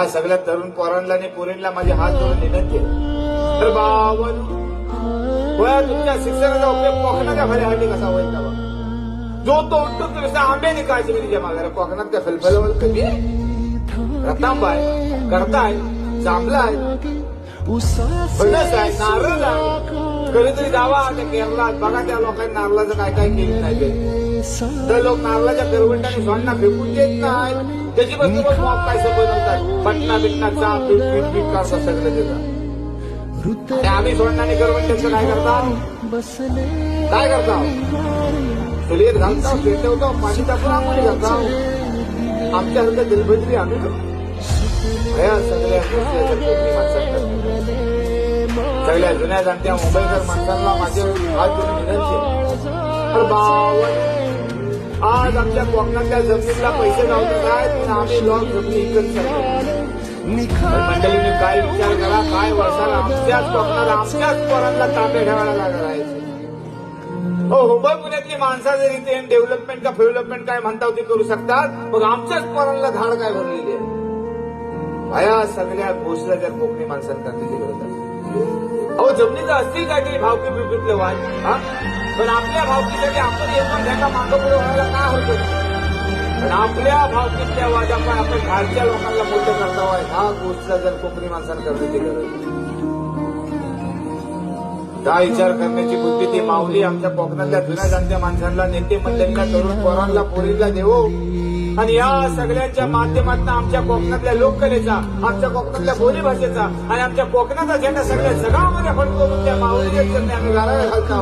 या सगळ्या तरुण पोरांना आणि पोरींना माझे हात जोडून विनंती आहे. तर बाबांनो, होया तुमच्या शिक्षणाचा उपयोग कोकणाच्या भल्यासाठी कसा होईल का? जो तो उठतो तुझ्या आंब्याने काय तिच्या मागे कोकणात त्या फलफलवर कमी रतांबा आहे, करता आहे, जांभला आहे, फणस आहे, नारळ आहे. कधीतरी जावा त्या केरळात बघा त्या लोकांनी नारळाचं काय काय केलं नाही ते. तर लोक नारळाच्या करवंटाने सोडणा फेकून देत नाही. त्याची वस्तू काय बनवतात, पटना बिटनाचा पीठ करतात सगळं देतात. आम्ही सोडणाने करवंट्याचं काय करता चुलीत घालता, पेटवतो, पाणी टाकून आम्ही घालता. आमच्यासारखं दिलबदरी आम्ही सगळ्या जुन्या जाणत्या मुंबईकर माणसांना माझे हात जोडून विनंती. तर आज आमच्या कोकणातल्या जमिनीला पैसे लावतात आहेत, आम्ही लॉक जमिनी विकत मंडळीने काय विचार करा, काय वर्षाला आमच्याच कोकणाला आमच्याच पोरांना तांबे ठेवायला लागणार आहे. हो मुंबई पुण्यातली माणसं जर इथे डेव्हलपमेंट का डेव्हलपमेंट काय म्हणता ते करू शकतात, मग आमच्याच पोरांना धाड काय भरलेली आहे. या सगळ्या गोष्टीला जर कोकणी माणसांना करण्याची गरज आहे. अहो जमिनीचं असतील काहीतरी भावकी बिवकीतले वाद, पण आपल्या भावकीसाठी आपण येऊन त्यांना मागं पुढे व्हायला काय होतं. पण आपल्या भावकीतल्या वादामुळे आपण बाहेरच्या लोकांना मोठं करता होय, ह्या गोष्टीला जर कोकणी माणसांना करण्याची गरज. त्या विचार करण्याची बुद्धी ती माऊली आमच्या कोकणातल्या जुन्या जाणत्या माणसांना, नेते मंडळींना, तरुण पोरांना, पोरींना देवो. आणि या सगळ्यांच्या माध्यमातून आमच्या कोकणातल्या लोककलेचा, आमच्या कोकणातल्या बोलीभाषेचा आणि आमच्या कोकणाचा झेंडा सगळ्या जगामध्ये फडकवून त्या माऊलीच्या चरणी आम्ही गाराला घालतो.